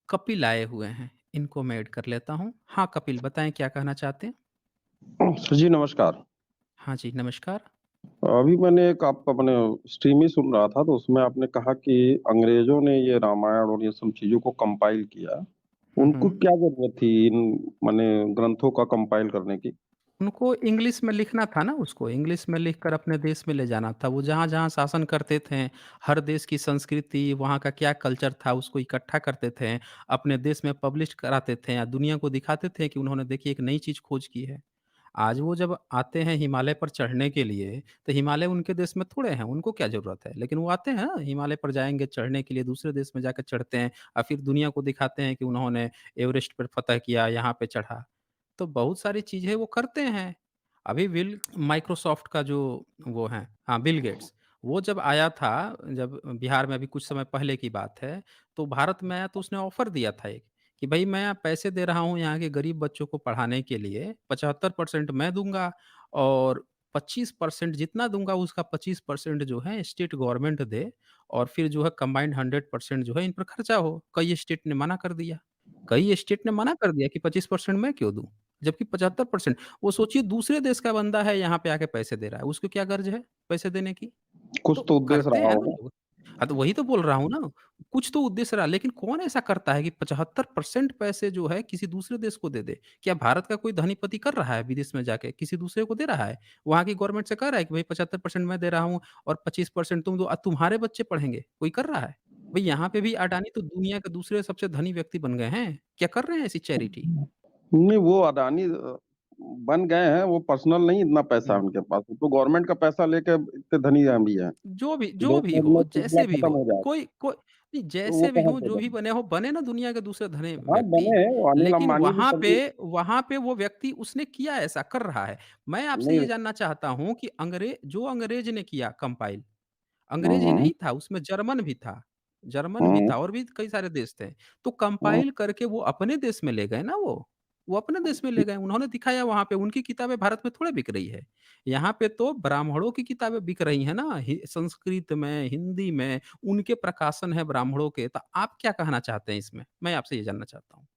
कपिल आए हुए हैं, इनको मैं ऐड कर लेता हूँ। हाँ, कपिल बताएँ क्या कहना चाहते हैं? जी, नमस्कार। हाँ जी, नमस्कार। अभी मैंने एक आपका मने स्ट्रीम ही सुन रहा था, तो उसमें आपने कहा कि अंग्रेज़ों ने ये रामायण और ये सब चीज़ों को कंपाइल किया। हुँ, उनको हुँ। क्या ज़रूरत थी इन मने ग्रंथों का कंपाइल करने की? उनको इंग्लिश में लिखना था ना उसको, इंग्लिश में लिखकर अपने देश में ले जाना था। वो जहाँ-जहाँ शासन करते थे, हर देश की संस्कृति, वहाँ का क्या कल्चर था, उसको इकट्ठा करते थे, अपने देश में पब्लिश कराते थे या दुनिया को दिखाते थे कि उन्होंने देखिए एक नई चीज़ खोज की है। आज वो जब आते हैं हिमालय पर चढ़ने के लिए, तो हिमालय उनके देश में थोड़े हैं, उनको क्या ज़रूरत है? लेकिन वो आते हैं ना, हिमालय पर जाएँगे चढ़ने के लिए, दूसरे देश में जाकर चढ़ते हैं और फिर दुनिया को दिखाते हैं कि उन्होंने एवरेस्ट पर फ़तह किया, यहाँ पे चढ़ा। तो बहुत सारी चीज़ें वो करते हैं। अभी बिल माइक्रोसॉफ्ट का जो वो हैं हाँ, बिल गेट्स, वो जब आया था, जब बिहार में अभी कुछ समय पहले की बात है, तो भारत में आया तो उसने ऑफ़र दिया था एक, कि भई मैं पैसे दे रहा हूँ यहाँ के गरीब बच्चों को पढ़ाने के लिए, 75% मैं दूँगा और 25% जितना दूँगा उसका 25% जो है स्टेट गवर्नमेंट दे और फिर जो है कंबाइंड 100% जो है इन पर खर्चा हो। कई स्टेट ने मना कर दिया। कई स्टेट ने मना कर दिया कि 25% मैं क्यों दूँ? जबकि 75% वो सोचिए दूसरे देश का बंदा है यहाँ पे आके पैसे दे रहा है, उसको क्या गर्ज है पैसे देने की? कुछ तो तो उद्देश्य करते रहा हैं ना होगा। लोग। हाँ, तो वही तो बोल रहा हूँ ना, कुछ तो उद्देश्य रहा लेकिन कौन ऐसा करता है कि 75% पैसे जो है किसी दूसरे देश को दे दे? क्या भारत का कोई धनीपति कर रहा है विदेश में जाके, किसी दूसरे को दे रहा है? वहाँ की गवर्नमेंट से कह रहा है कि भई 75% मैं दे रहा हूँ और 25% तुम दो तुम्हारे बच्चे पढ़ेंगे, कोई कर रहा है? भई यहाँ पे भी अडानी तो दुनिया के दूसरे सबसे धनी व्यक्ति बन गए हैं, क्या कर रहे हैं ऐसी चैरिटी? नहीं, वो अडानी बन गए हैं, वो पर्सनल नहीं इतना पैसा है हुँ। उनके पास, वो तो गवर्नमेंट का पैसा लेके इतने धनी भी हैं। जो भी हो, में जैसे सिलसिला भी खत्म हो, हो जाए, कोई कोई नहीं तो वो जैसे भी कहाँ हों, से जो भी दें? बने ना दुनिया के दूसरे धनी हाँ, व्यक्ति, बने हैं, वो अनिल लेकिन अंबानी भी कभी वहाँ पे वो व्यक्ति उसने किया ऐसा, कर रहा है। मैं आपसे नहीं ये जानना चाहता हूँ कि जो अंग्रेज ने किया कंपाइल, हुँ, अंग्रेज ही हुँ, नहीं था, उसमें जर्मन भी हुँ। था और भी कई सारे देश थे। तो कंपाइल करके वो अपने देश में ले गए ना वो। वो अपने देश में ले गए, उन्होंने दिखाया वहाँ पे, उनकी किताबें भारत में थोड़े बिक रही है। यहाँ पे तो ब्राह्मणों की किताबें बिक रही हैं ना, संस्कृत में, हिंदी में, उनके प्रकाशन है ब्राह्मणों के। तो आप क्या कहना चाहते हैं इसमें? मैं आपसे ये जानना चाहता हूँ।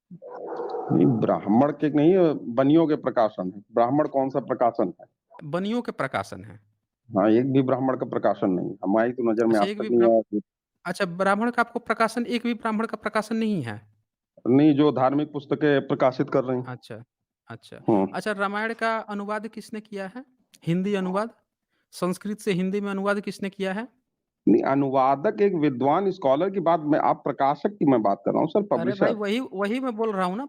नहीं, ब्राह्मण के नहीं बनियों के प्रकाशन है। ब्राह्मण कौन-सा प्रकाशन है? बनियों के प्रकाशन हैं। हाँ, एक भी ब्राह्मण का प्रकाशन नहीं है। हमारी तो नज़र में अच्छा आज एक तक भी नहीं ब्राह्म आया कि अच्छा ब्राह्मण का आपको प्रकाशन एक भी ब्राह्मण का प्रकाशन नहीं है? नहीं, जो धार्मिक पुस्तकें प्रकाशित कर रही हैं। अच्छा, अच्छा। हुँ। अच्छा रामायण का अनुवाद किसने किया है? हिंदी अनुवाद? संस्कृत से हिंदी में अनुवाद किसने किया है? नहीं, अनुवादक एक विद्वान स्कॉलर की बात मैं आप प्रकाशक की मैं बात कर रहा हूँ सर, अरे भाई पब्लिशर। वही वही मैं बोल रहा हूँ ना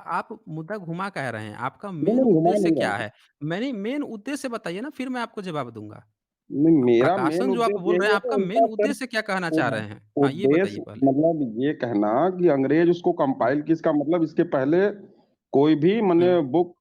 आप मुद्दा घुमा कह रहे हैं। आपका नहीं, मेन नहीं, घुमा उद्देश्य नहीं रहा क्या हूँ। है? मैंने मेन उद्देश्य बताइए ना फिर मैं आपको जवाब दूँगा। नहीं, मेरा मेन प्रकाशन जो आप उद्देश्य बोल ये रहे हैं है आपका कि मेन उनका सिर्फ उद्देश्य क्या कहना चाह उद रहे हैं? हाँ, ये बताइए उद्देश्य पहले? मतलब ये कहना कि अंग्रेज उसको हुँ, कंपाइल की इसका मतलब इसके पहले कोई भी हुँ। मने बुक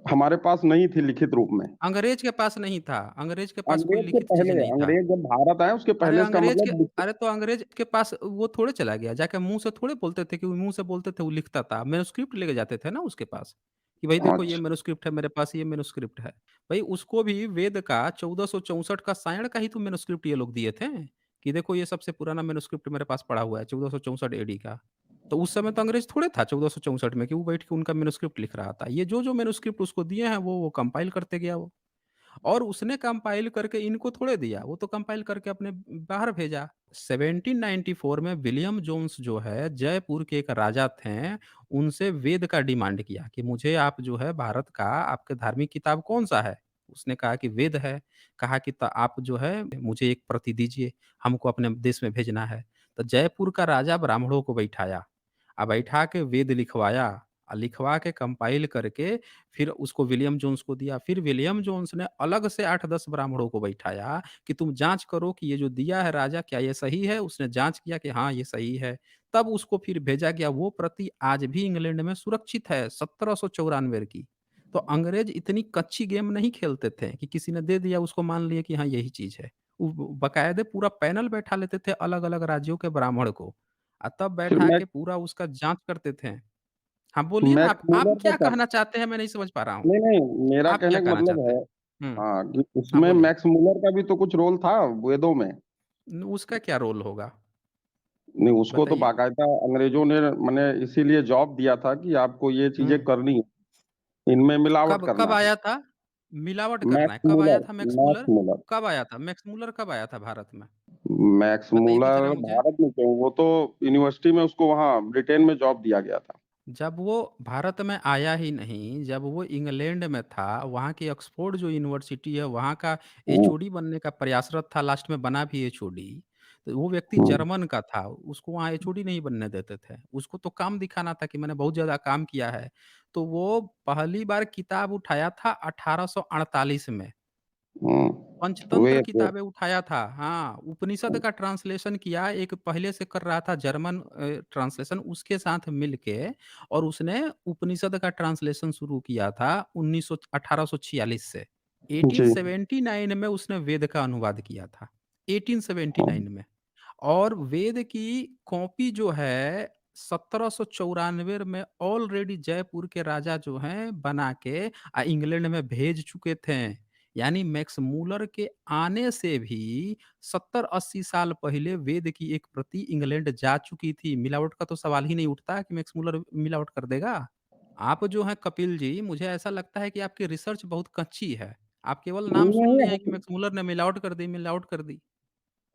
हमारे पास नहीं थी लिखित रूप में। अंग्रेज के पास नहीं था, अंग्रेज के पास कोई अंग्रेज के लिखित चीज़ पहले नहीं था। अंग्रेज जब भारत आए उसके पहले इसका मतलब अरे तो अंग्रेज के पास वो थोड़े चला गया, जाके मुँह से थोड़े बोलते थे कि वो मुँह से बोलते थे वो लिखता था। मैन्युस्क्रिप्ट लेके जाते थे ना उसके पास, कि भाई देखो ये अच्छा, मैन्युस्क्रिप्ट है मेरे पास, ये मैन्युस्क्रिप्ट है। भाई उसको भी वेद का 1464 का सायण का ही तो मैन्युस्क्रिप्ट ये लोग दिए थे, कि देखो ये सबसे पुराना मैन्युस्क्रिप्ट मेरे पास पड़ा हुआ है 1464 एडी का। तो उस समय तो अंग्रेज थोड़े था 1464 में कि वो बैठ के उनका मैन्युस्क्रिप्ट लिख रहा था। ये जो-जो मैन्युस्क्रिप्ट उसको दिए हैं वो कंपाइल करते गया वो। और उसने कंपाइल करके इनको थोड़े दिया, वो तो कंपाइल करके अपने बाहर भेजा। 1794 में विलियम जोन्स जो है, जयपुर के एक राजा थे, उनसे वेद का डिमांड किया कि मुझे आप जो है भारत का आपके धार्मिक किताब कौन-सा है? उसने कहा कि वेद है। कहा कि त आप जो है मुझे एक प्रति दीजिए, हमको अपने देश में भेजना है। तो जयपुर का राजा ब्राह्मणों को बैठाया। बैठा के वेद लिखवाया लिखवा के कंपाइल करके फिर उसको विलियम जोन्स को दिया। फिर विलियम जोन्स ने अलग से 8-10 ब्राह्मणों को बैठाया कि तुम जाँच करो कि ये जो दिया है राजा क्या ये सही है? उसने जाँच किया कि हाँ, ये सही है। तब उसको फिर भेजा गया। वो प्रति आज भी इंग्लैंड में सुरक्षित है 1794 की। तो अंग्रेज इतनी कच्ची गेम नहीं खेलते थे कि किसी ने दे दिया उसको मान लिए कि हाँ, यही चीज़ है। बाकायदे पूरा पैनल बैठा लेते थे अलग-अलग राज्यों के ब्राह्मण को तब फिर बैठा के पूरा उसका जाँच करते थे। हाँ, बोलिए ना मैक्स आप मुलर क्या का कहना चाहते हैं मैं नहीं समझ पा रहा हूँ। नहीं, नहीं, मेरा आप क्या कहने का कहना मतलब चाहते है हैं? हुँ, हाँ, कि हाँ उसमें बोलिए। मैक्स मुलर का भी तो कुछ रोल था वेदों में। उसका क्या रोल होगा? नहीं, उसको तो बताइए? बाकायदा अंग्रेज़ों ने माने इसीलिए जॉब दिया था कि आपको ये चीज़ें हुँ। करनी है, इनमें मिलावट कब कब करना है। आया था? मिलावट करना है। मैक्स कब आया मुलर था मैक्स मैक्स मूलर? मुलर कब आया था? मैक्स मूलर कब आया था भारत में? मैक्स बताइए तो मुलर ज़रा मुझे। भारत में क्यों? वो तो यूनिवर्सिटी में उसको वहाँ ब्रिटेन में जॉब दिया गया था। जब वो भारत में आया ही नहीं, जब वो इंग्लैंड में था, वहाँ की ऑक्सफोर्ड जो यूनिवर्सिटी है, वहाँ का हुँ, एचओडी बनने का प्रयासरत था, लास्ट में बना भी एचओडी। तो वो व्यक्ति हुँ, जर्मन का था, उसको वहाँ एचओडी नहीं बनने देते थे। उसको तो काम दिखाना था कि मैंने बहुत ज़्यादा काम किया है। तो वो पहली बार किताब उठाया था 1848 में। हुँ। पंचतंत्र वेट किताबें उठाया था, हाँ, उपनिषद का ट्रांसलेशन किया, एक पहले से कर रहा था जर्मन ट्रांसलेशन, उसके साथ मिलके और उसने उपनिषद का ट्रांसलेशन शुरू किया था 1846 से। जी। 1879 में उसने वेद का अनुवाद किया था, हाँ, 1879 में। और वेद की कॉपी जो है 1794 में ऑलरेडी जयपुर के राजा जो हैं बना के इंग्लैंड में भेज चुके थे। यानी मैक्स मूलर के आने से भी 70-80 साल पहले वेद की एक प्रति इंग्लैंड जा चुकी थी। मिलावट का तो सवाल ही नहीं उठता कि मैक्स मूलर मिलावट कर देगा। आप जो हैं कपिल जी, मुझे ऐसा लगता है कि आपकी रिसर्च बहुत कच्ची है। आप केवल नाम सुन नहीं लिए हैं कि हम मैक्स मूलर ने मिलावट कर दी, मिलावट कर दी।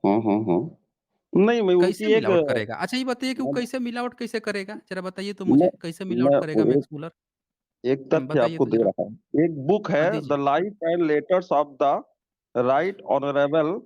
हुँ, हुँ, हुँ। नहीं, मैं कैसे उनकी एक मिलावट करेगा? अच्छा ये बताइए कि वो मैं कैसे मिलावट कैसे करेगा? ज़रा बताइए तो मैं मुझे, कैसे मिलावट मैं करेगा वो मैक्स एक मूलर? एक तथ्य बताइए आपको तो दे ज़रा। रहा हूँ। एक बुक है हाँ, द दीजिए। Life and letters of the right honourable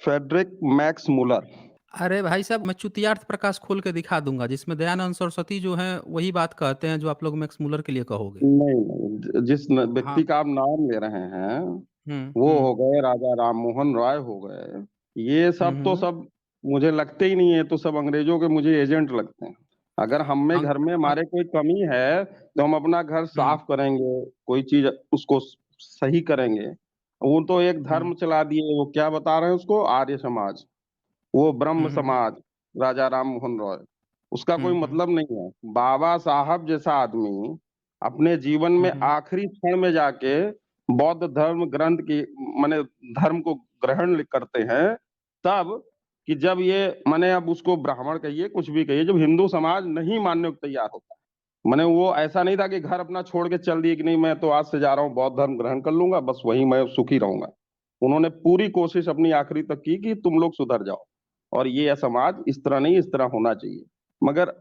Frederick Max Muller. अरे भाई साहब, मैं चुतियार्थ प्रकाश खोल के दिखा दूँगा, जिसमें दयानंद सरस्वती जो हैं, वही बात कहते हैं जो आप लोग मैक्स मूलर के लिए कहोगे। नहीं, नहीं, जिस हाँ। व्यक्ति का आप नाम ले रहे हैं, हुँ, वो हुँ। हो गए राजा राममोहन रॉय हो गए। ये हुँ, सब तो हुँ। सब मुझे लगते ही नहीं है, तो सब अंग्रेजों के मुझे एजेंट लगते हैं। अगर हम में अंक घर में अंक हमारे कोई कमी है, तो हम अपना घर हुँ, साफ करेंगे, कोई चीज़ उसको सही करेंगे। वो तो एक हुँ। धर्म चला दिए, वो क्या बता रहे हैं उसको? आर्य समाज। वो ब्रह्म हुँ, हुँ, हुँ। समाज, राजा राममोहन रॉय, उसका हुँ, कोई हुँ। मतलब नहीं है। बाबा साहब जैसा आदमी अपने जीवन हुँ, में हुँ। आखिरी क्षण में जाके बौद्ध धर्म ग्रंथ की माने धर्म को ग्रहण करते हैं, तब कि जब ये माने अब उसको ब्राह्मण कहिए, कुछ भी कहिए, जब हिंदू समाज नहीं मानने को तैयार होता है। माने वो ऐसा नहीं था कि घर अपना छोड़ के चल दिए कि नहीं मैं तो आज से जा रहा हूँ बौद्ध धर्म ग्रहण कर लूँगा, बस वहीं मैं सुखी रहूँगा। उन्होंने पूरी कोशिश अपनी आखिरी तक की कि तुम लोग सुधर जाओ और ये समाज इस तरह नहीं, इस तरह होना चाहिए। मगर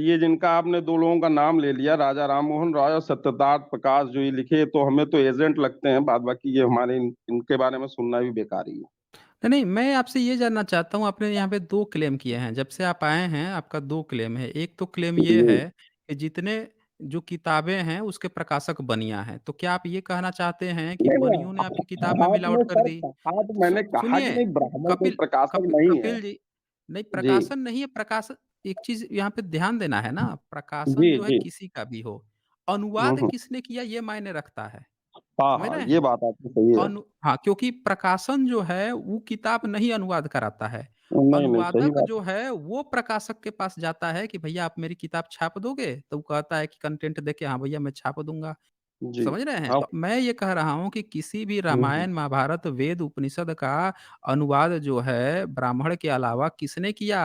ये जिनका आपने 2 लोगों का नाम ले लिया, राजा राममोहन रॉय और सत्यदार्थ प्रकाश जो ये लिखे, तो हमें तो एजेंट लगते हैं, बाद बाकी ये हमारे इनके बारे में सुनना भी बेकार ही है। नहीं, नहीं, मैं आपसे ये जानना चाहता हूँ, आपने यहाँ पे 2 क्लेम किए हैं। जब से आप आए हैं, आपका 2 क्लेम है। एक तो क्लेम ये जी। है कि जितने जो किताबें हैं, उसके प्रकाशक बनिया हैं। तो क्या आप ये कहना चाहते हैं कि नहीं, बनियों ने नहीं, आपकी किताब में मिलावट आपने कर सर दी? कहा तो मैंने कहा कि सुनिए, नहीं ब्राह्मण कोई प्रकाशक नहीं है। कपिल जी, नहीं जी, प्रकाशन नहीं है, एक चीज़ यहाँ पे ध्यान देना है ना, प्रकाशन जी, जो है जी। किसी का भी हो, हुँ, अनुवाद हुँ। किसने किया ये मायने रखता है। हाँ, समझ हाँ, रहे ये हैं? बात आपकी सही है। हाँ, क्योंकि प्रकाशन जो है वो किताब नहीं अनुवाद कराता है। नहीं, नहीं, सही अनुवादक बात जो है वो प्रकाशक के पास जाता है कि भैया आप मेरी किताब छाप दोगे? तो वो कहता है कि कंटेंट देके हाँ भैया मैं छाप दूँगा। है। जी। समझ रहे हैं? हाँ। तो मैं ये कह रहा हूँ कि किसी भी हुँ, हुँ। रामायण, महाभारत, वेद, उपनिषद का अनुवाद जो है ब्राह्मण के अलावा किसने किया?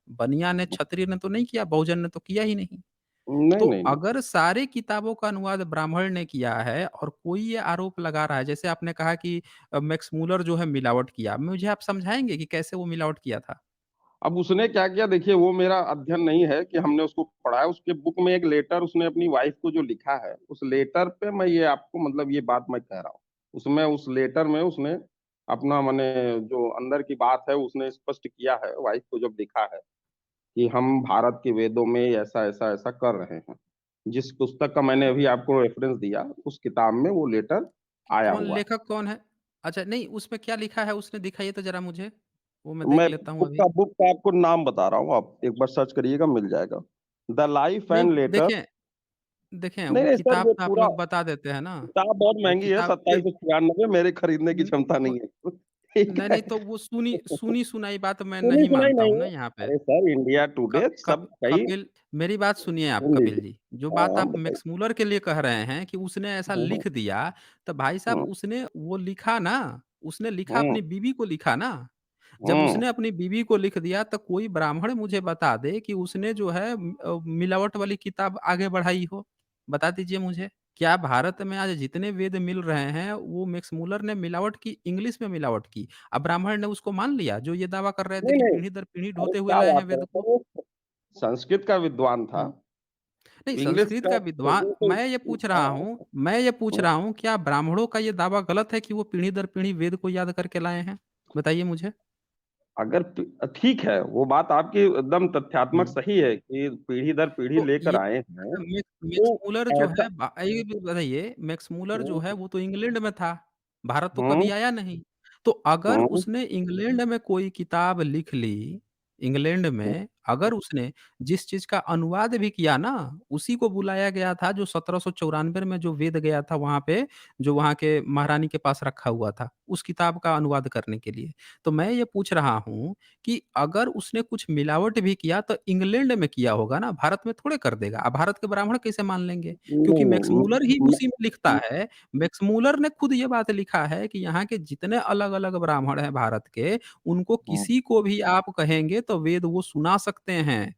बनिया ने, क्षत्रिय ने तो नहीं किया, बहुजन ने तो किया ही नहीं। नहीं, तो नहीं, नहीं। अगर सारे किताबों का अनुवाद ब्राह्मण ने किया है और कोई ये आरोप लगा रहा है, जैसे आपने कहा कि मैक्स मूलर जो है मिलावट किया, मुझे आप समझाएँगे कि कैसे वो मिलावट किया था? अब उसने क्या किया देखिए वो मेरा अध्ययन नहीं है कि हमने उसको पढ़ा है, उसके बुक में एक लेटर उसने अपनी वाइफ़ को जो लिखा है, उस लेटर पे मैं ये आपको मतलब ये बात मैं कह रहा हूँ। उसमें उस लेटर में उसने अपना माने जो अंदर की बात है उसने स्पष्ट किया है, वाइफ़ को जब लिखा है कि हम भारत के वेदों में ऐसा, ऐसा, ऐसा कर रहे हैं। जिस पुस्तक का मैंने अभी आपको रेफ़रेंस दिया, उस किताब में वो लेटर आया कौन हुआ है। लेखक कौन है? अच्छा नहीं, उसमें क्या लिखा है उसने दिखाइए तो ज़रा मुझे, वो मैं मैं देख लेता हूँ अभी। बुक का आपको नाम बता रहा हूँ, आप एक बार सर्च करिएगा मिल जाएगा। द लाइफ नहीं एंड लेटर देखें देखें नहीं, वो नहीं सर किताब वो तो आप पूरा लोग बता देते हैं ना, किताब बहुत वो महँगी है किताब एक 2796 मेरे खरीदने की न क्षमता व नहीं है। ठीक नहीं, है। नहीं तो वो सुनी-सुनाई बात मैं नहीं सुनी-सुनाई मानता हूँ नहीं ना है। यहाँ पे। अरे सर इंडिया क टुडे कप सब कई कपिल मेरी बात सुनिए आप सुन कपिल लीजिए। जी, जो बात हाँ, आप बताइए। मैक्स मूलर के लिए कह रहे हैं कि उसने ऐसा हुँ, हुँ, लिख दिया, तो भाई साहब हुँ, उसने वो लिखा ना, उसने लिखा हुँ, अपनी बीवी को लिखा ना। जब हुँ। उसने अपनी बीवी को लिख दिया तो कोई ब्राह्मण मुझे बता दे कि उसने जो है मिलावट वाली किताब आगे बढ़ाई हो। बता दीजिए मुझे। क्या भारत में आज जितने वेद मिल रहे हैं, वो मैक्स मुलर ने मिलावट की, इंग्लिश में मिलावट की। अब ब्राह्मण ने उसको मान लिया, जो ये दावा कर रहे थे नहीं, कि नहीं, पीढ़ी दर पीढ़ी अरे ढोते हुए क्या लाए हैं बात है! वेद तो को। वो संस्कृत का विद्वान था, हुँ। नहीं, इंग्लिश संस्कृत का का तो विद्वान वो तो हाँ, मैं ये पूछ हुँ। रहा हूँ, क्या ब्राह्मणों का ये दावा गलत है कि वो पीढ़ी दर पीढ़ी वेद को याद करके लाए हैं? बताइए मुझे। अगर ठीक है, वो बात आपकी एकदम तथ्यात्मक हुँ। सही है कि पीढ़ी दर पीढ़ी तो लेकर ये आए हैं, मैक्स तो मूलर जो ऐसा है ये भी बताइए, मैक्स मूलर जो हुँ, है वो तो इंग्लैंड में था, भारत तो कभी हुँ, आया नहीं। तो अगर हुँ, उसने इंग्लैंड में कोई किताब लिख ली, इंग्लैंड हुँ, में अगर उसने जिस चीज़ का अनुवाद भी किया ना, उसी को बुलाया गया था जो 1794 में जो वेद गया था वहाँ पे, जो वहाँ के महारानी के पास रखा हुआ था, उस किताब का अनुवाद करने के लिए। तो मैं ये पूछ रहा हूँ कि अगर उसने कुछ मिलावट भी किया तो इंग्लैंड में किया होगा ना, भारत में थोड़े कर देगा। अब भारत के ब्राह्मण कैसे मान लेंगे? क्योंकि नहीं, मैक्स मूलर ही नहीं, उसी में लिखता है। मैक्स मूलर ने खुद ये बात लिखा है कि यहाँ के जितने अलग-अलग ब्राह्मण हैं भारत के, उनको हुँ, किसी को भी आप कहेंगे तो वेद वो सुना सकते हैं।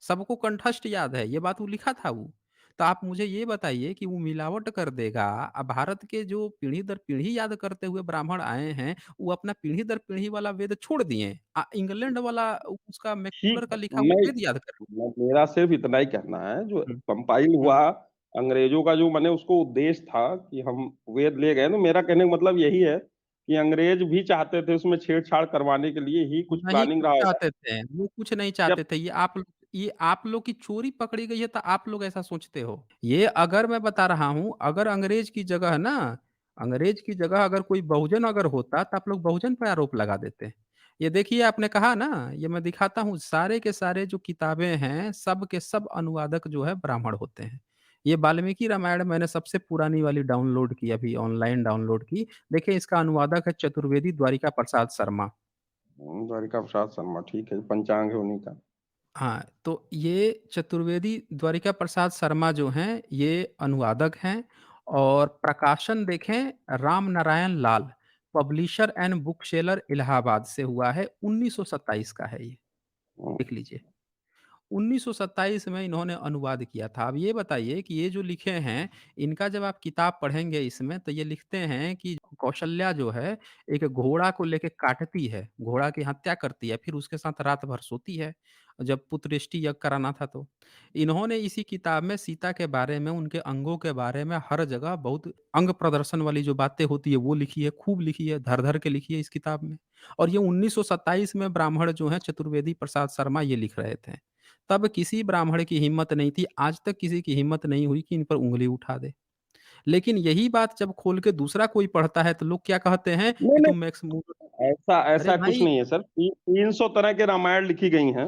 सबको कंठस्थ याद है, ये बात वो लिखा था वो। तो आप मुझे ये बताइए कि वो मिलावट कर देगा, भारत के जो पीढ़ी दर पीढ़ी याद करते हुए ब्राह्मण आए हैं, वो अपना पीढ़ी दर पीढ़ी वाला वेद छोड़ दिए। इंग्लैंड वाला उसका मैक्यूलर ठीक का है, लिखा हुआ वेद याद कर मेरा सिर्फ इतना ही कहना है, जो हुँ, कंपाइल हुआ हुँ। अंग्रेजों का जो माने उसको उद्देश्य था कि हम वेद ले गए, तो मेरा कहने का मतलब यही है कि अंग्रेज भी चाहते थे उसमें छेड़-छाड़ करवाने के लिए ही कुछ नहीं प्लानिंग कुछ रहा होगा। चाहते थे, वो कुछ नहीं जब चाहते थे। ये आप लोग की चोरी पकड़ी गई है तो आप लोग ऐसा सोचते हो। ये अगर मैं बता रहा हूँ, अगर अंग्रेज की जगह ना, अंग्रेज की जगह अगर कोई बहुजन अगर होता तो आप लोग बहुजन पे आरोप लगा देते। ये देखिए आपने कहा ना, ये मैं दिखाता हूँ सारे के सारे जो किताबें हैं, सब के सब अनुवादक जो है ब्राह्मण होते हैं। ये वाल्मीकि रामायण मैंने सबसे पुरानी वाली डाउनलोड की, अभी ऑनलाइन डाउनलोड की। देखिए इसका अनुवादक है चतुर्वेदी द्वारिका प्रसाद शर्मा। द्वारिका प्रसाद शर्मा ठीक है, पंचांग है उन्हीं का। हाँ, तो ये चतुर्वेदी द्वारिका प्रसाद शर्मा जो हैं, ये अनुवादक हैं और प्रकाशन देखें Ram Narayan Lal, publisher and book seller Allahabad से हुआ है, 1927 का है ये, हुँ, देख लीजिए। 1927 में इन्होंने अनुवाद किया था। अब ये बताइए कि ये जो लिखे हैं, इनका जब आप किताब पढ़ेंगे इसमें तो ये लिखते हैं कि कौशल्या जो है, एक घोड़ा को लेके काटती है, घोड़ा की हत्या करती है, फिर उसके साथ रात भर सोती है, जब पुत्रेष्टि यज्ञ कराना था तो। इन्होंने इसी किताब में सीता के बारे में, उनके अंगों के बारे में हर जगह बहुत अंग प्रदर्शन वाली जो बातें होती है, वो लिखी है, खूब लिखी है, धर-धर के लिखी है इस किताब में। और ये 1927 में ब्राह्मण जो हैं चतुर्वेदी प्रसाद शर्मा ये लिख रहे थे। तब किसी ब्राह्मण की हिम्मत नहीं थी, आज तक किसी की हिम्मत नहीं हुई कि इन पर उँगली उठा दे। लेकिन यही बात जब खोल के दूसरा कोई पढ़ता है तो लोग क्या कहते हैं नहीं, कि नहीं, तुम मैक्स मूलर ऐसा अरे ऐसा कुछ भाई नहीं है सर। 300 तरह के रामायण लिखी गई हैं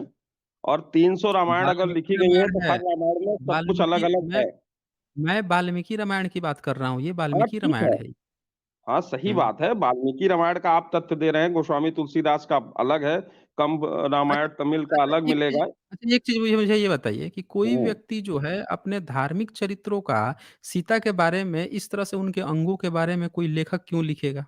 और 300 रामायण अगर वाल्मीकि लिखी गई हैं, रामायण तो है। हर रामायण में सब कुछ वाल्मीकि अलग-अलग मैं है। मैं वाल्मीकि रामायण की बात कर रहा हूँ, ये हाँ, वाल्मीकि ठीक रामायण है। है। हाँ, सही हुँ। बात है। वाल्मीकि रामायण का आप तथ्य दे रहे हैं, गोस्वामी तुलसीदास का अलग है, कंब रामायण तमिल का अलग मिलेगा। एक चीज़ मुझे मुझे ये बताइए कि कोई हुँ। व्यक्ति जो है अपने धार्मिक चरित्रों का सीता के बारे में इस तरह से उनके अंगों के बारे में कोई लेखक क्यों लिखेगा?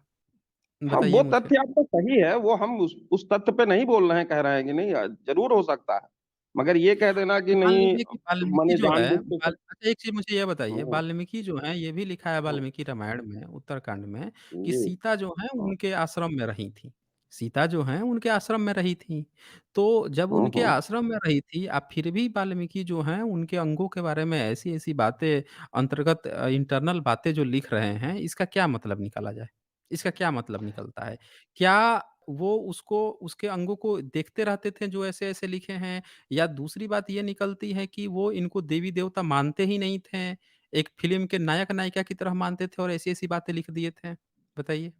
हाँ, बताइए वो मुझे। तथ्य आपका सही है, वो हम उस तथ्य पे नहीं बोल रहे हैं, कह रहे हैं कि नहीं ज़रूर हो सकता है। मगर ये कह देना कि अच्छा मान नहीं लीजिए कि वाल्मीकि माने जो है जानबूझ के वाल अच्छा एक चीज़ मुझे ये बताइए, हुँ, वाल्मीकि जो हैं ये भी लिखा है हुँ, वाल्मीकि रामायण में, उत्तरकांड में कि जी। सीता जो हैं हाँ। उनके आश्रम में रही थीं। सीता जो हैं उनके आश्रम में रही थीं। तो जब हुँ, उनके हुँ। आश्रम में रही थी, अब फिर भी वाल्मीकि जो हैं उनके अंगों के बारे में ऐसी-ऐसी बातें अंतर्गत इंटरनल बातें जो लिख रहे हैं, इसका क्या मतलब निकाला जाए? इसका क्या मतलब निकलता है? क्या वो उसको उसके अंगों को देखते रहते थे जो ऐसे-ऐसे लिखे हैं? या दूसरी बात ये निकलती है कि वो इनको देवी-देवता मानते ही नहीं थे, एक फ़िल्म के नायक-नायिका की तरह मानते थे और ऐसी-ऐसी बातें लिख दिए थे? बताइए।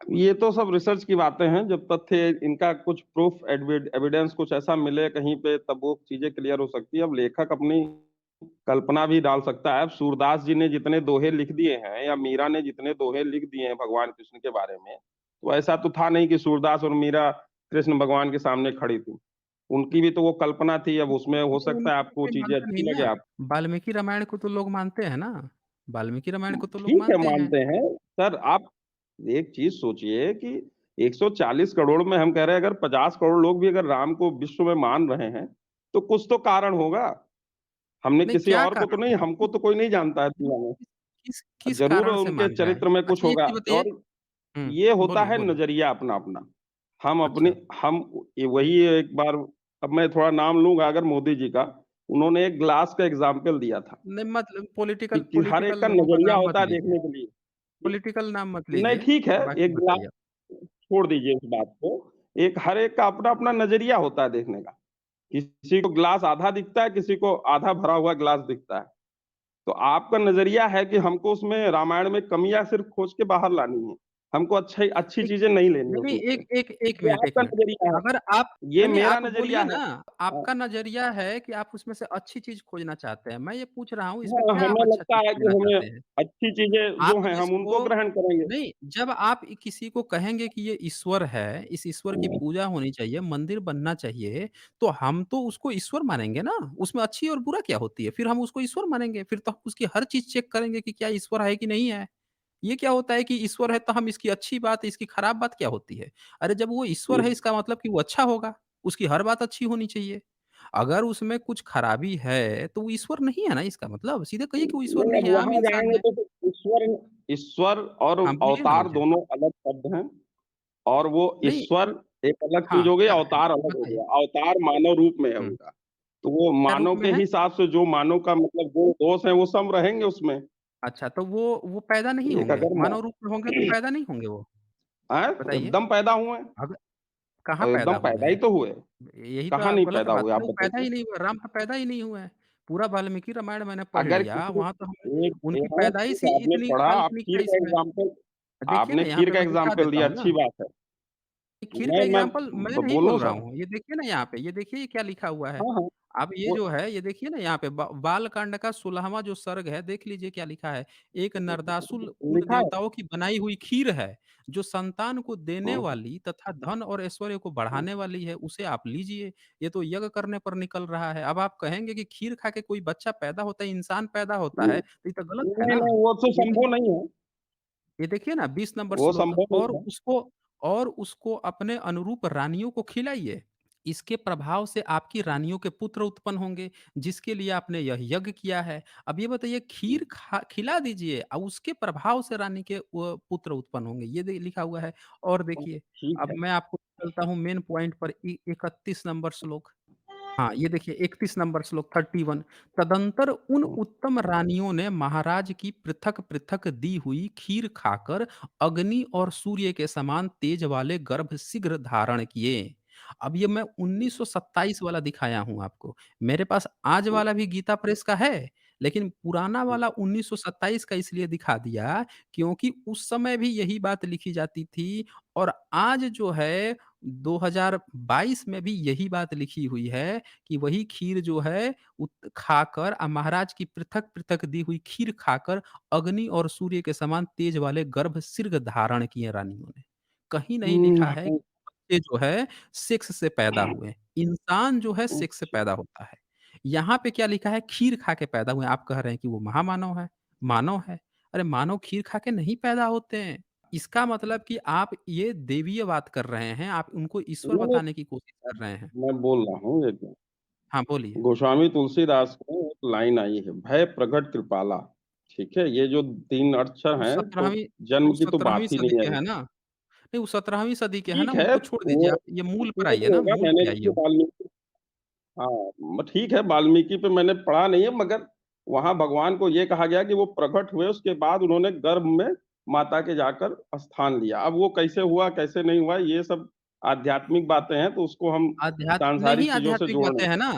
ये तो सब रिसर्च की बातें हैं, जब तथ्य इनका कुछ प्रूफ एविडेंस कुछ ऐसा मिले कहीं पे तब वो चीज़ें क्लियर हो सकती है। अब लेखक अपनी कल्पना भी डाल सकता है। अब सूरदास जी ने जितने दोहे लिख दिए हैं या मीरा ने जितने दोहे लिख दिए हैं भगवान कृष्ण के बारे में, तो ऐसा तो था नहीं कि सूरदास और मीरा कृष्ण भगवान के सामने खड़ी थी। उनकी भी तो वो कल्पना थी, अब उसमें हो लेकिन सकता है उनको आपको वो कोई चीज़ें मानता नहीं अच्छी लगे ना। आप वाल्मीकि रामायण को तो लोग मानते हैं ना। वाल्मीकि रामायण को तो लोग ठीक है, मानते हैं। मानते हैं। सर आप एक चीज़ सोचिए कि 140 करोड़ में हम कह रहे हैं अगर 50 करोड़ लोग भी अगर राम को विश्व में मान रहे हैं, तो कुछ तो कारण होगा। हमने नहीं, किसी क्या और को तो कारण नहीं होगा? हमको तो कोई नहीं जानता है किस दुनिया में। किस किस ज़रूर कारण से उनके मान जाएँ? चरित्र में कुछ अच्छा, एक होगा चीज़ बताइए। और ये होता बोलिए, है बोलिए। नज़रिया अपना-अपना। हम अपनी अच्छा, हम ये वही एक बार अब मैं थोड़ा नाम लूँगा अगर मोदी जी का, उन्होंने एक ग्लास का एग्ज़ाम्पल दिया था नहीं मतलब कि पॉलिटिकल हर एक पॉलिटिकल का लोगों का नज़रिया नाम मत होता है लीजिए। देखने के लिए। पॉलिटिकल नाम मत नहीं लीजिए, ठीक है, बाकी एक ग्लास बताइए। छोड़ दीजिए उस बात को। एक हर एक का अपना-अपना नज़रिया होता है देखने का। किसी को ग्लास आधा दिखता है, किसी को आधा भरा हुआ ग्लास दिखता है। तो आपका नज़रिया है कि हमको उसमें रामायण में कमियाँ सिर्फ़ खोज के बाहर लानी है। हमको अच्छी अच्छी एक चीज़ें नहीं लेनी नहीं, नहीं, उसमें से। एक एक 1 ये मिनट, 1 आपका मिनट। नज़रिया है, अगर आप ये नहीं, नहीं, मेरा आप नज़रिया बोलिए है। ना, हाँ, आपका नज़रिया है कि आप उसमें से अच्छी चीज़ खोजना चाहते हैं। मैं ये पूछ रहा हूँ, इसमें हाँ, क्या आप हमें अच्छा लगता चीज़ है कि खोजना हमें चाहते हैं? अच्छी चीज़ें आप जो हैं हम जिसको उनको ग्रहण करेंगे। नहीं, जब आप किसी को कहेंगे कि ये ईश्वर है, इस ईश्वर की हुँ, पूजा होनी चाहिए, मंदिर बनना चाहिए, तो हम तो उसको ईश्वर मानेंगे ना। उसमें अच्छी और बुरा क्या होती है? फिर हम उसको ईश्वर मानेंगे, फिर तो हम उसकी हर चीज़ चेक करेंगे कि क्या ईश्वर है कि नहीं है। ये क्या होता है कि ईश्वर है तो हम इसकी अच्छी बात, इसकी खराब बात क्या होती है? अरे जब वो ईश्वर है इस इसका मतलब कि वो अच्छा होगा, उसकी हर बात अच्छी होनी चाहिए। अगर उसमें कुछ खराबी है, तो वो ईश्वर नहीं है ना इसका मतलब, सीधे कहिए कि वो ईश्वर नहीं नहीं अब है, आम वहाँ इंसान जाएँगे है। तो ईश्वर ईश्वर और हाँ, बोलिए ना अवतार मुझे। दोनों अलग शब्द हैं और वो नहीं, ईश्वर एक अलग चीज़ हाँ, हो गई, क्या है? अवतार अलग हो बताइए। गया। अवतार मानव रूप में है हुँ, उनका। तो वो क्या रूप मानव में के है? हिसाब से जो मानव का मतलब गुण दोष है वो सब रहेंगे उसमें। अच्छा, तो वो पैदा नहीं एक होंगे? अगर मा मानव रूप में होंगे तो पैदा नहीं होंगे वो? हैं? बताइए। एकदम पैदा हुए हैं अग कहाँ और पैदा एकदम हुए पैदा ही हैं? तो हुए। यही तो कहाँ आप नहीं गलत पैदा बात हुए है आप ना, वो पैदा बताइए? ही नहीं हुआ, राम का पैदा ही नहीं हुआ है। पूरा वाल्मीकि रामायण मैंने पढ़ अगर लिया, किसी वहाँ तो हमने एक उनकी हाँ, ठीक पैदाइश ही है आपने इतनी पढ़ा, आप काल्पनिक खीर है का इसमें। एग्ज़ाम्पल देखिए आपने ना, यहाँ खीर पे का मैं दिखा एग्ज़ाम्पल देता दिया हूँ ना। अच्छी बात है। ये खीर का मैं एग्ज़ाम्पल मैं नहीं बोलूँ बोल रहा सर? हूँ। ये देखिए ना यहाँ पे, ये देखिए ये क्या लिखा हुआ है। हाँ, हाँ। अब ये वो जो है, ये देखिए ना यहाँ पे बालकांड का 16वाँ जो सर्ग है, देख लीजिए क्या लिखा है। एक नरदासुल कुल लिखा है। देवताओं की बनाई हुई खीर है, जो संतान को देने हुँ, वाली तथा धन और ऐश्वर्य को हुँ। बढ़ाने वाली है, उसे आप लीजिए। ये तो यज्ञ करने पर निकल रहा है। अब आप कहेंगे कि खीर खा के कोई बच्चा पैदा होता है, इंसान पैदा होता है, तो ये तो गलत है नहीं, ना। नहीं वो तो ये संभव देखिए नहीं है। ये देखिए ना 20 नंबर वो श्लोक। संभव और नहीं है। उसको अपने अनुरूप रानियों को खिलाइए। इसके प्रभाव से आपकी रानियों के पुत्र उत्पन्न होंगे, जिसके लिए आपने यह यज्ञ किया है। अब ये बताइए खीर खिला दीजिए और उसके प्रभाव से रानी के वो पुत्र उत्पन्न होंगे। ये लिखा हुआ है। और देखिए, ठीक अब है। मैं आपको चलता हूँ मेन पॉइंट पर 31 नंबर श्लोक। हाँ, ये देखिए 31 नंबर श्लोक 31। तदंतर उन हुँ, उत्तम रानियों ने महाराज की पृथक-पृथक दी हुई खीर खाकर अग्नि और सूर्य के समान तेज वाले गर्भ शीघ्र धारण किए। अब ये मैं 1927 वाला दिखाया हूँ आपको। मेरे पास आज हुँ, वाला भी गीता प्रेस का है, लेकिन पुराना हुँ, वाला 1927 का इसलिए दिखा दिया क्योंकि उस समय भी यही बात लिखी जाती थी और आज जो है 2022 में भी यही बात लिखी हुई है कि वही खीर जो है खाकर महाराज की पृथक-पृथक दी हुई खीर खाकर अग्नि और सूर्य के समान तेज वाले गर्भ शीघ्र धारण किए रानियों ने। कहीं नहीं लिखा है हुँ, कि बच्चे जो है सेक्स से पैदा हुए। इंसान जो है हुँ, सेक्स से पैदा होता है। यहाँ पे क्या लिखा है खीर खा के पैदा हुए। आप कह रहे हैं कि वो महामानव है, मानव है। अरे मानव खीर खा के नहीं पैदा होते हैं। इसका मतलब कि आप ये देवीय बात कर रहे हैं, आप उनको ईश्वर नहीं, नहीं बताने की कोशिश कर रहे हैं। मैं बोल रहा हूँ एक हाँ, बोलिए। गोस्वामी तुलसीदास की एक लाइन आई है, भय प्रगट कृपाला। ठीक है? ये जो 3 अक्षर वो हैं तो 17वीं वो जन्म की तो 17वीं बात ही सदी नहीं के आई। हैं ना? नहीं, वो 17वीं सदी के हैं ना, ठीक है, उनको छोड़ वो दीजिए आप, ये मूल पर वो आइए भी ना, होगा मूल मैंने पे आइए। देखिए वाल्मीकि हाँ, ठीक है वाल्मीकि पे मैंने पढ़ा नहीं है मगर वहाँ भगवान को ये कहा गया कि वो प्रकट हुए उसके बाद उन्होंने गर्भ में माता के जाकर स्थान लिया। अब वो कैसे हुआ, कैसे नहीं हुआ ये सब आध्यात्मिक बातें हैं तो उसको हम नहीं सांसारिक चीज़ों से आध्यात्मिक जोड़ बातें नहीं हैं ना।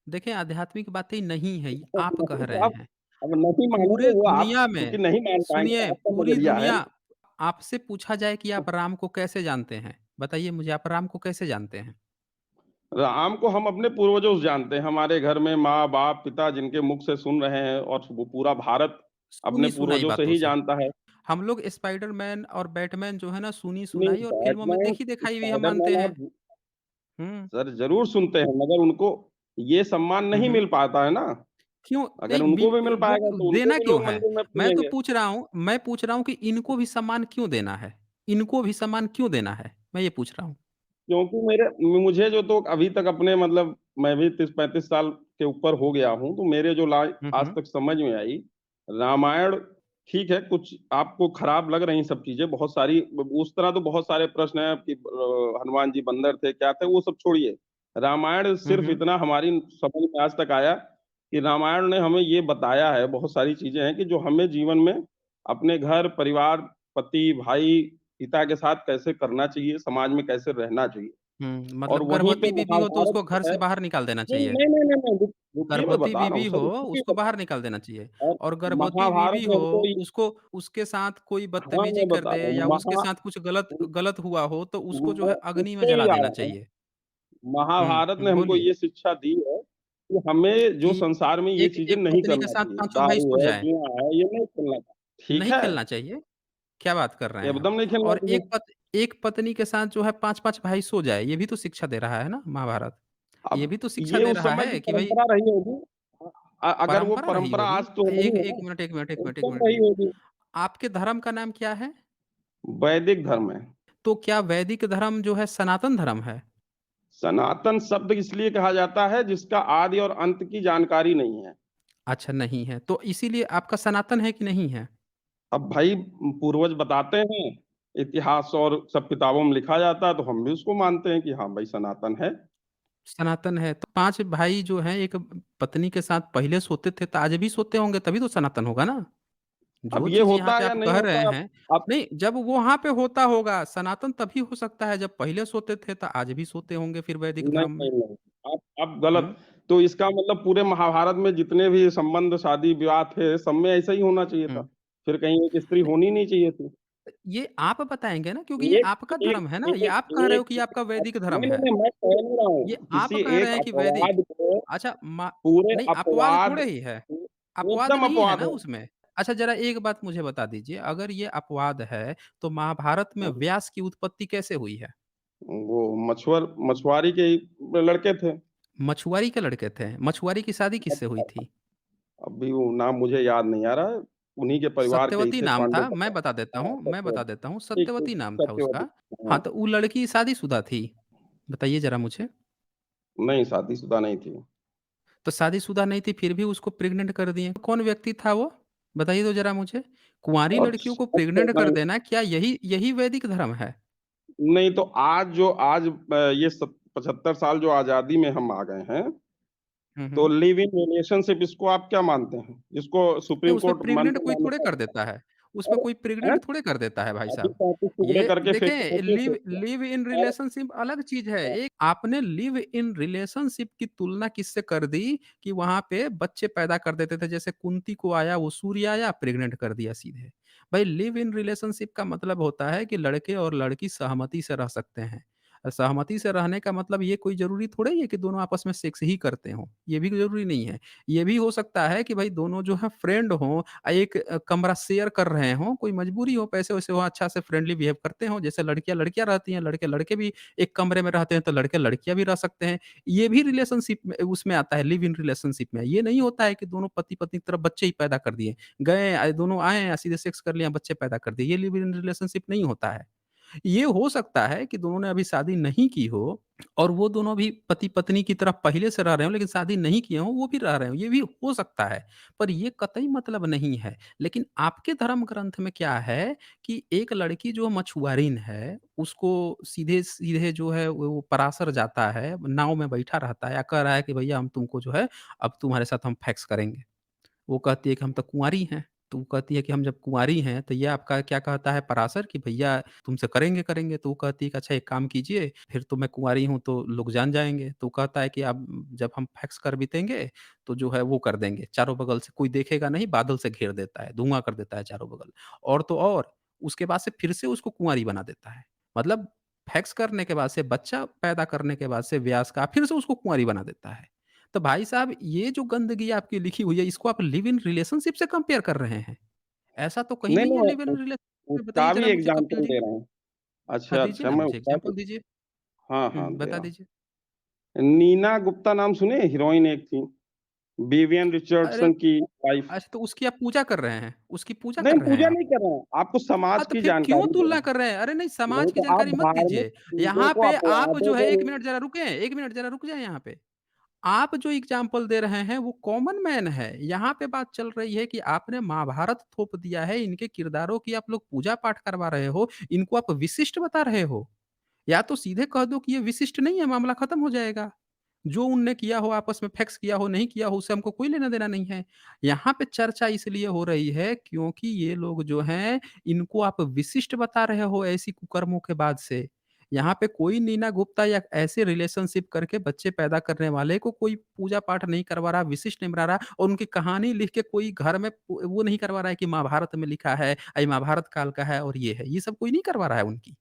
देखिए आध्यात्मिक बातें नहीं है, ये आप कह नहीं तो रहे आप हैं। अब नहीं मानेंगे पूरे वो आप दुनिया क्योंकि में नहीं मान पाएँगे, सुनिए, आपका पूरी नज़रिया है। दुनिया आपसे पूछा जाए कि आप राम को कैसे जानते हैं? बताइए मुझे आप राम को कैसे जानते हैं? राम को हम अपने पूर्वजों से जानते हैं, हमारे घर में माँ-बाप, पिता जिनके मुख से सुन रहे हैं और वो पूरा भारत अपने सुनी-सुनाई पूर्वजों से बातों ही से। जानता है। हम लोग स्पाइडरमैन और बैटमैन जो है ना नहीं सुनी-सुनाई और फ़िल्मों में बैटमैन, देखी-दिखाई भी हम मानते स्पाइडरमैन हैं। आप हुँ। सर ज़रूर सुनते हैं मगर उनको ये सम्मान हुँ, नहीं हुँ। मिल पाता है ना। क्यों अगर नहीं उनको भी मिल वो पाएगा तो उनको देना भी क्यों लोग है? मंदिर में पूजेंगे। मैं पूछ रहा हूँ कि इनको भी सम्मान क्यों देना है? इनको भी सम्मान क्यों देना है? मैं ये पूछ रहा हूँ। क्योंकि मुझे जो तो अभी तक अपने मतलब मैं भी 30-35 साल के ऊपर हो गया हूँ, तो मेरे जो लाइ हुँ, आज हुँ। तक समझ में आई, रामायण ठीक है, कुछ आपको खराब लग रही सब चीज़ें, बहुत सारी ब उस तरह तो बहुत सारे प्रश्न हैं कि हनुमान जी बंदर थे, क्या थे, वो सब छोड़िए। रामायण हुँ, सिर्फ़ हुँ। इतना हमारी समझ में आज तक आया कि रामायण ने हमें ये बताया है, बहुत सारी चीज़ें हैं कि जो हमें जीवन में अपने घर, परिवार, पति, भाई, पिता के साथ कैसे करना चाहिए, समाज में कैसे रहना चाहिए। हुँ, और मतलब वहीं पे गर्भवती बीवी हो तो महाभारत उसको घर जो है से बाहर निकाल देना नहीं, चाहिए। नहीं, नहीं, नहीं, नहीं, रुकिए मैं गर्भवती बता रहा बीवी हूँ हो, सर, रुकिए उसको बता बाहर निकाल देना चाहिए और और गर्भवती महाभारत बीवी में हो, हमको ये उसको उसके साथ कोई हाँ, बदतमीज़ी मैं कर बता दे रहा हूँ, या उसके साथ कुछ गलत गलत हुआ हो, तो उसको जो मैं है अग्नि में उससे जला ही आ देना रहा हूँ। चाहिए। महाभारत ने हमको बोलिए ये शिक्षा दी है कि हमें जो कि संसार में ये एक चीज़ें एक नहीं पत्नी के करना साथ चाहिए। पाँचों भाई दारू सो है, जाएँ, जुआ है, ये नहीं खेलना चाहिए। ठीक नहीं है, खेलना चाहिए? क्या बात कर रहे हैं आप? एकदम नहीं खेलना और चाहिए। एक पत्नी के साथ जो है 5-5 भाई सो जाए, ये भी तो शिक्षा दे रहा है ना महाभारत। ये अब भी तो शिक्षा ये दे उस रहा समय की है कि भई परंपरा रही होगी। अगर वो परंपरा रही परंपरा होगी। आज तो नहीं एक है ना, 1 मिनट, 1 मिनट, 1 मिनट, 1 एकदम मिनट रही रुकिए। होगी। आपके धर्म का नाम क्या है? वैदिक धर्म है। तो क्या वैदिक धर्म जो है सनातन धर्म है? सनातन शब्द इसलिए कहा जाता है जिसका आदि और अंत की जानकारी नहीं है। अच्छा नहीं है, तो इसीलिए आपका सनातन है कि नहीं है? अब भाई पूर्वज बताते हैं, इतिहास और सब किताबों में लिखा जाता है तो हम भी उसको मानते हैं कि हाँ भाई सनातन है। सनातन है, तो 5 भाई जो हैं एक पत्नी के साथ पहले सोते थे, तो आज भी सोते होंगे तभी तो सनातन होगा ना? अब जो ये चीज़ यहाँ होता पे है या आप नहीं कह रहे होता हैं अब नहीं, जब वो वहाँ पे होता होगा, सनातन तभी हो सकता है जब पहले सोते थे, तो आज भी सोते होंगे फिर वैदिक नहीं, धर्म में। नहीं, नहीं, आप गलत। हुँ, तो इसका मतलब पूरे महाभारत में जितने भी संबंध शादी-विवाह थे, सब में ऐसा ही होना चाहिए था। हुँ। फिर कहीं एक स्त्री होनी नहीं चाहिए थी। ये आप बताएँगे ना क्योंकि ये एक आपका एक धर्म है ना, ये एक आप कह रहे हो एक कि ये आपका वैदिक धर्म नहीं, नहीं, है। नहीं, मैं कह नहीं रहा ये हूँ। आप किसी कह रहे एक हैं कि वैदिक अपवाद को अच्छा पूरे नहीं अपवाद अपवाद थोड़े ही है। को अपवाद एकदम नहीं है अपवाद ना है। उसमें। अच्छा ज़रा एक बात मुझे बता दीजिए, अगर ये अपवाद है, तो महाभारत में हुँ, व्यास की उत्पत्ति कैसे हुई है? वो मछुआरी के ही लड़के थे। मछुआरी के लड़के थे। मछुआरी की शादी किससे हुई थी? अभी वो नाम मुझे याद नहीं आ रहा है। उन्हीं के परिवार के ही सत्यवती थे नाम पांडु था, हाँ, मैं बता सत्यवती। देता हूँ, ठीक, ठीक, सत्यवती नाम था सत्यवती। उसका। हाँ, हाँ, तो वो लड़की शादीशुदा थी। बताइए ज़रा मुझे। नहीं शादीशुदा नहीं थी। तो शादीशुदा नहीं थी फिर भी उसको प्रेग्नेंट कर दिए। कौन व्यक्ति था वो? बताइए तो ज़रा मुझे। कुँवारी लड़कियों को अच्छा, अच्छा प्रेग्नेंट कर नहीं, देना क्या यही यही वैदिक धर्म है? नहीं तो आज ये 75 साल जो आज़ादी में हम आ गए हैं, हुँ, तो हुँ। लिव इन रिलेशनशिप इसको आप क्या मानते हैं? इसको नहीं सुप्रीम उसमें कोर्ट प्रेग्नेंट कोई थोड़े मान्यता कर देता देता है। है। उसमें कोई अरे! हैं? प्रेग्नेंट थोड़े कर देता है भाई अभी साहब। 35 टुकड़े ये करके देखें फेंक लिव दिया। लिव इन और रिलेशनशिप अलग चीज़ है। एक आपने लिव इन रिलेशनशिप की तुलना किससे कर दी कि वहाँ पे बच्चे पैदा कर देते थे। जैसे कुंती को आया, वो सूर्य आया, प्रेग्नेंट कर दिया सीधे। भाई लिव इन रिलेशनशिप का मतलब होता है कि लड़के और लड़की सहमति से रह सकते हैं। सहमति से रहने का मतलब ये कोई ज़रूरी थोड़ा ही है कि दोनों आपस में सेक्स ही करते हों। ये भी ज़रूरी नहीं है। ये भी हो सकता है कि भाई दोनों जो है फ्रेंड हों एक कमरा शेयर कर रहे हों, कोई मजबूरी हो, पैसे-वैसे हो, अच्छा से फ्रेंडली बिहेव करते हों, जैसे लड़कियाँ-लड़कियाँ रहती हैं, लड़के-लड़के भी एक कमरे में रहते हैं, तो लड़के-लड़कियाँ भी रह सकते हैं। ये भी रिलेशनशिप में उसमें आता है, लिव इन रिलेशनशिप में। ये नहीं होता है कि दोनों पति-पत्नी की तरफ बच्चे ही पैदा कर दिए। दोनों आए, सीधे सेक्स कर लिया, बच्चे पैदा कर दिए। ये लिव इन रिलेशनशिप नहीं होता है। ये हो सकता है कि दोनों ने अभी शादी नहीं की हो और वो दोनों भी पति-पत्नी की तरह पहले से रह रहे हों, लेकिन शादी नहीं किए हों, वो भी रह रहे हों, ये भी हो सकता है। पर ये कतई मतलब नहीं है। लेकिन आपके धर्म ग्रंथ में क्या है कि एक लड़की जो मछुआरिन है, उसको सीधे-सीधे जो है वो पराशर जाता है, नाव में बैठा रहता है या कह रहा है कि भैया हम तुमको जो है, अब तुम्हारे साथ हम फैक्स करेंगे। वो कहती है कि हम तो कुँवारी हैं। तो वो कहती है कि हम जब कुँवारी हैं, तो ये आपका क्या कहता है पराशर कि भैया तुमसे करेंगे। तो वो कहती है कि अच्छा एक काम कीजिए, फिर तो मैं कुँवारी हूँ तो लोग जान जाएँगे। तो वो कहता है कि अब जब हम फैक्स कर भी देंगे, तो जो है वो कर देंगे, चारों बगल से कोई देखेगा नहीं, बादल से घेर देता है, धुआँ कर देता है चारों बगल। और तो और, उसके बाद से फिर से उसको कुँवारी बना देता है। मतलब फैक्स करने के बाद से, बच्चा पैदा करने के बाद से व्यास का फिर से उसको कुँवारी बना देता है। तो भाई साहब ये जो गंदगी आपकी लिखी हुई है इसको आप लिव इन रिलेशनशिप से कंपेयर कर रहे हैं। ऐसा तो कहीं नहीं, नहीं है नहीं लिव इन उस रिलेशनशिप में बताइए उसका भी ज़रा मुझे कपिल एग्ज़ाम्पल जी? दे रहा हूँ। हाँ, अच्छा, दीजिए अच्छा ना मैं मुझे उसका एग्ज़ाम्पल भी दीजिए। हाँ, हाँ, दे बता रहा हूँ। दीजिए। नीना गुप्ता नाम सुने? हीरोइन एक थी। विवियन अरे! रिचर्डसन की वाइफ। अच्छा तो उसकी आप पूजा कर रहे हैं, उसकी पूजा कर नहीं, रहे हैं पूजा आप। नहीं कर रहे हैं, आपको हाँ, समाज तो की फिर क्यों जानकारी दे रहे तुलना हैं। कर रहे हैं? अरे नहीं, समाज नहीं की तो आप जानकारी मत धार्मिक दीजिए। चीज़ों यहाँ को पे आप अपवादों जो है को 1 नहीं। मिनट ज़रा रुकें, 1 मिनट ज़रा रुक जाएँ यहाँ पे। आप जो एग्ज़ाम्पल दे रहे हैं वो कॉमन मैन है। यहाँ पे बात चल रही है कि आपने महाभारत थोप दिया है, इनके किरदारों की आप लोग पूजा-पाठ करवा रहे हो, इनको आप विशिष्ट बता रहे हो। या तो सीधे कह दो कि ये विशिष्ट नहीं है, मामला खत्म हो जाएगा। जो उनने किया हो, आपस में फैक्स किया हो, नहीं किया हो, उससे हमको कोई लेना-देना नहीं है। यहाँ पे चर्चा इसलिए हो रही है क्योंकि ये लोग जो हैं, इनको आप विशिष्ट बता रहे हो ऐसी कुकर्मों के बाद से। यहाँ पे कोई नीना गुप्ता या ऐसे रिलेशनशिप करके बच्चे पैदा करने वाले को कोई पूजा-पाठ नहीं करवा रहा, विशिष्ट नहीं बना रहा और उनकी कहानी लिख के कोई घर में वो नहीं करवा रहा है कि महाभारत में लिखा है, ये महाभारत काल का है और ये है। ये सब कोई नहीं करवा रहा है उनकी।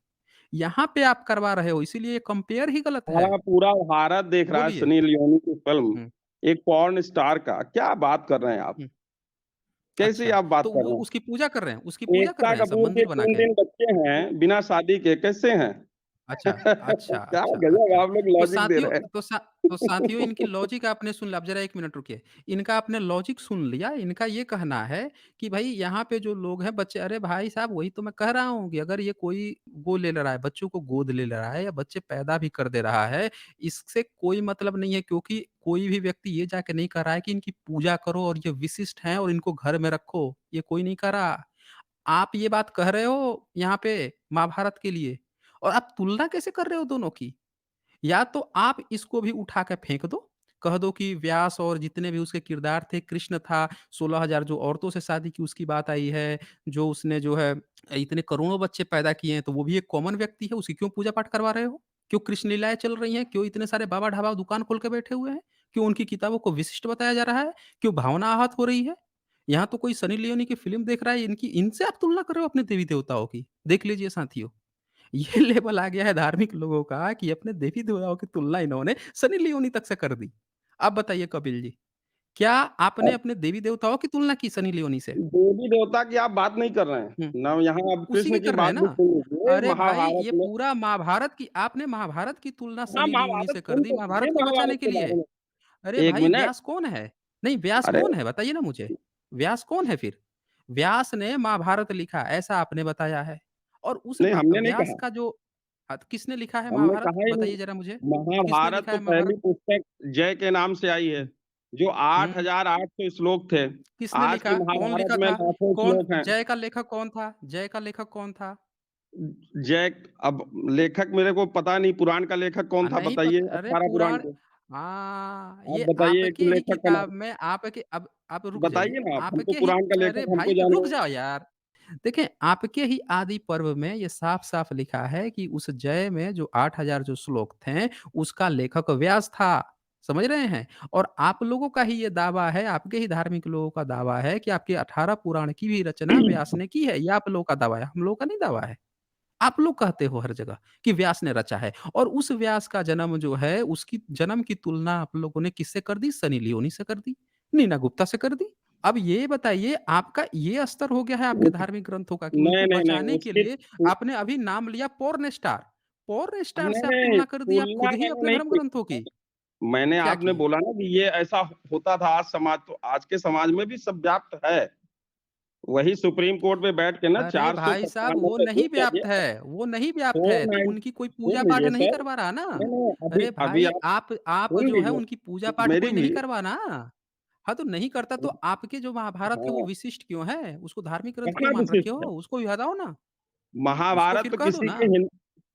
यहाँ पे आप करवा रहे हो, इसीलिए ये कंपेयर ही गलत है। सारा पूरा भारत देख रहा है बोलिए। सनी लियोनी की फ़िल्म, हुँ, एक पॉर्न स्टार का, क्या बात कर रहे हैं आप? हुँ। कैसी अच्छा, आप बात तो कर वो रहे हैं? उसकी पूजा कर रहे हैं उसकी पूजा कर एकता रहे हैं सब कपूर के मंदिर बना के? 3-3 बच्चे हैं, बिना शादी के, कैसे हैं? अच्छा, अच्छा, क्या अच्छा, गज़ब अच्छा। आप लोग तो लॉजिक दे साथियों रहे हैं। तो साथियों इनकी लॉजिक आपने सुन लिया, अब ज़रा 1 मिनट रुकिए। इनका आपने लॉजिक सुन लिया, इनका ये कहना है कि भई यहाँ पे जो लोग हैं बच्चे अरे भाई साहब वही तो मैं कह रहा हूँ कि अगर ये कोई वो ले ले रहा है, बच्चों को गोद ले ले रहा है या बच्चे पैदा भी कर दे रहा है, इससे कोई मतलब नहीं है क्योंकि कोई भी व्यक्ति ये जाके नहीं कह रहा है कि इनकी पूजा करो और ये विशिष्ट हैं और इनको घर में रखो, ये कोई नहीं कह रहा। आप ये बात कह रहे हो यहाँ पे महाभारत के लिए और आप तुलना कैसे कर रहे हो दोनों की? या तो आप इसको भी उठा के फेंक दो, कह दो कि व्यास और जितने भी उसके किरदार थे, कृष्ण था, 16,000 जो औरतों से शादी की उसकी बात आई है, जो उसने जो है इतने करोड़ों बच्चे पैदा किए हैं, तो वो भी एक कॉमन व्यक्ति है, उसकी क्यों पूजा-पाठ करवा रहे हो? क्यों कृष्ण लीलाएँ चल रही हैं? क्यों इतने सारे बाबा-ढाबा दुकान खोल के बैठे हुए हैं? क्यों उनकी किताबों को विशिष्ट बताया जा रहा है? क्यों भावना आहत हो रही है? यहाँ तो कोई सनी लियोनी की फ़िल्म देख रहा है, इनकी इनसे आप तुलना कर रहे हो अपने देवी-देवताओं की। देख लीजिए साथियों। ये लेवल आ गया है धार्मिक लोगों का कि अपने देवी-देवताओं की तुलना इन्होंने सनी लियोनी तक से कर दी। अब बताइए कपिल जी, क्या आपने अब अपने देवी-देवताओं की तुलना की सनी लियोनी से? देवी-देवता की आप बात नहीं कर रहे हैं। हुँ, ना यहाँ आप उसी कृष्ण की की कर रहे बात हैं भी ना। सुन लीजिए, अरे भाई महाभारत ये में। पूरा महाभारत की आपने महाभारत की तुलना हाँ, सनी लियोनी महाभारत से कर सुन दी, तो लीजिए महाभारत को बचाने महाभारत के के लिए। बारे में। अरे 1 भाई मिनट। व्यास कौन है? नहीं व्यास अरे! कौन है बताइए ना मुझे? व्यास कौन है फिर? व्यास ने महाभारत लिखा ऐसा आपने बताया है और उस नहीं, हमने नहीं व्यास कहा। का जो किसने लिखा है हमने महाभारत? कहा ही नहीं। बताइए ज़रा मुझे। किसने महाभारत लिखा तो है पहली महाभारत? पुस्तक जय के नाम से आई है, हुँ, जो हुँ। 8,800 श्लोक थे। किसने आज की लिखा? कौन महाभारत लिखा में था? लाखों कौन श्लोक हैं। जय का लेखक कौन था? जय का लेखक कौन था? जय अब लेखक मेरे को पता नहीं, पुराण का लेखक कौन था नहीं बताइए? पता अरे 18 पुराण पुराण के। हाँ, आप ये बताइए एक आपके ही लेखक का किताब नाम। में आपके अब आप रुक बताइए जाइए। ना आप, हमको आपके ही पुराण का अरे लेखक भाई हमको तो जाने रुक हैं। जाओ यार। देखें, आपके ही आदि पर्व में ये साफ-साफ लिखा है कि उस जय में जो 8,000 जो श्लोक थे, उसका लेखक व्यास था। समझ रहे हैं? और आप लोगों का ही ये दावा है, आपके ही धार्मिक लोगों का दावा है कि आपके 18 पुराण की भी रचना व्यास ने की है। ये आप लोगों का दावा है, हम लोगों का नहीं दावा है। आप लोग कहते हो हर जगह कि व्यास ने रचा है और उस व्यास का जन्म जो है, उसकी जन्म की तुलना आप लोगों ने किससे कर दी? सनी लियोनी से कर दी, नीना गुप्ता से कर दी। अब ये बताइए आपका ये स्तर हो गया है आपके धार्मिक ग्रंथों का कि नहीं, उनको नहीं, नहीं, बचाने के उसकी लिए आपने अभी नाम लिया पोर्न स्टार। पोर्न स्टार नहीं, से आप नहीं, तुलना कर दी आप तुलना खुद ही मैंने अपने नहीं धर्म की। ग्रंथों की। मैंने क्या आपने किए? बोला ना कि ये ऐसा होता था आज समाज, तो आज के समाज में भी सब व्याप्त है। वही सुप्रीम कोर्ट में बैठ के ना अरे भाई साहब 497 वो पे सुन नहीं व्याप्त लीजिए। है, वो नहीं व्याप्त है, तो 4 उनकी कोई सुन पूजा-पाठ लीजिए नहीं सर। करवा रहा ना। नहीं, नहीं, अभी अरे अभी भाई आप आप सुन जो है लीजिए, उनकी पूजा-पाठ मेरी कोई भी। नहीं करवा ना। हाँ, तो नहीं करता तो आपके जो महाभारत है वो हाँ, विशिष्ट क्यों है? उसको धार्मिक ग्रंथ क्यों कहाँ मान रखे विशिष्ट हो? है? उसको भी हटाओ ना, उसको महाभारत फिर तो कह दो किसी ना। के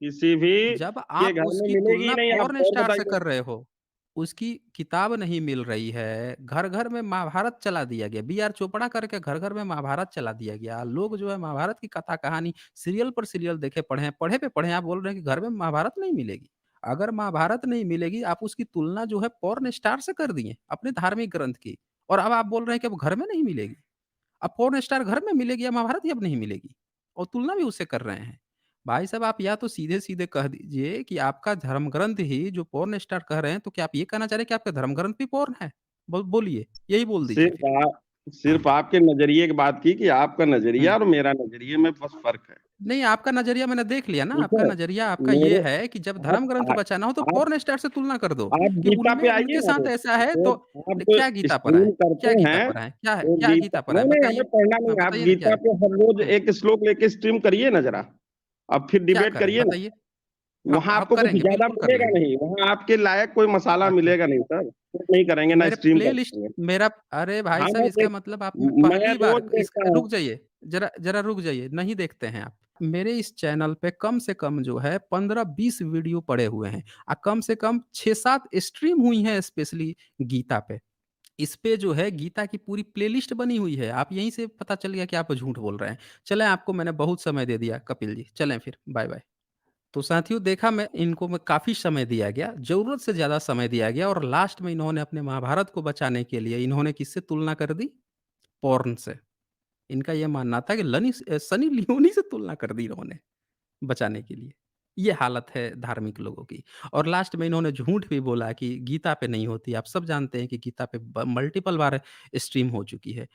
किसी भी जब के आप घर में उसकी मिलेगी ही तुलना नहीं, आप पोर्न और स्टार से बताइए। कर रहे हो, उसकी किताब नहीं मिल रही है, घर-घर में महाभारत चला दिया गया, बी आर चोपड़ा करके घर-घर में महाभारत चला दिया गया। लोग जो है महाभारत की कथा कहानी सीरियल पर सीरियल देखे पढ़े हैं, पढ़े पे पढ़े हैं, आप बोल रहे हैं कि घर में महाभारत नहीं मिलेगी। अगर महाभारत नहीं मिलेगी, आप उसकी तुलना जो है पोर्न स्टार से कर दिए, अपने धार्मिक ग्रंथ की और अब आप बोल रहे हैं कि अब घर में नहीं मिलेगी। अब पोर्न स्टार घर में मिलेगी या महाभारत ही अब नहीं मिलेगी और तुलना भी उससे कर रहे हैं। भाई साहब आप या तो सीधे-सीधे कह दीजिए कि आपका धर्म ग्रंथ ही जो पोर्न स्टार कह रहे हैं, तो क्या आप ये कहना चाह रहे हैं कि आपका धर्म ग्रंथ भी पोर्न है? बोलिए, यही बोल दीजिए फिर। सिर्फ़ आप सिर्फ़ आपके नज़रिए की बात की कि आपका हुँ। नज़रिया और मेरा नज़रिए में बस फ़र्क है। नहीं, आपका नज़रिया मैंने देख लिया ना, ठीक आपका है? नज़रिया आपका ये मेरे है कि जब आप धर्म ग्रंथ आ बचाना हो तो आप पोर्न स्टार से तुलना कर दो, आप कि गीता पे उनमें आइए उनके ना साथ तो, ऐसा है तो तो क्या आप गीता पर है? स्ट्रीम करते क्या गीता हैं, पर है? क्या है तो क्या गीता गीता पर है? नहीं, नहीं हमें बताइए। पढ़ना हाँ, नहीं है, आप बताइए ना क्या गीता है? पे हर रोज़ हुँ, एक श्लोक लेके स्ट्रीम करिए ना ज़रा, अब फिर क्या डिबेट करें? करिए ना। बताइए। वहाँ हम आपको कुछ करेंगे, ज़्यादा बिल्कुल कर मिलेगा लेंगे। नहीं, वहाँ आपके लायक कोई मसाला अच्छा। मिलेगा नहीं सर, कुछ नहीं करेंगे, ना मेरे स्ट्रीम कर प्लेलिस्ट पाएँगे। मेरा अरे भाई हाँ, साहब, मैं इसका देख मतलब आप मैं पहली बार रोज़ देखता हूँ। रुक जाइए, ज़रा ज़रा रुक जाइए, नहीं देखते हैं आप। मेरे इस चैनल पे कम से कम जो है 15-20 वीडियो पड़े हुए हैं कम से कम 6-7 स्ट्रीम हुई हैं स्पेशली गीता पे। इस पे जो है गीता की पूरी प्लेलिस्ट बनी हुई है। आप यहीं से पता चल गया कि आप झूठ बोल रहे हैं। चलें, आपको मैंने बहुत समय दे दिया कपिल जी, चलें फिर, बाय-बाय। तो साथियों, देखा मैं इनको मैं काफ़ी समय दिया गया, ज़रूरत से ज़्यादा समय दिया गया और लास्ट में इन्होंने अपने महाभारत को बचाने के लिए इन्होंने किससे तुलना कर दी? पॉर्न से। इनका ये मानना था कि सनी लियोनी से तुलना कर दी इन्होंने बचाने के लिए। ये हालत है धार्मिक लोगों की। और लास्ट में इन्होंने झूठ भी बोला कि गीता पे नहीं होती। आप सब जानते हैं कि गीता पे ब मल्टीपल बार स्ट्रीम हो चुकी है।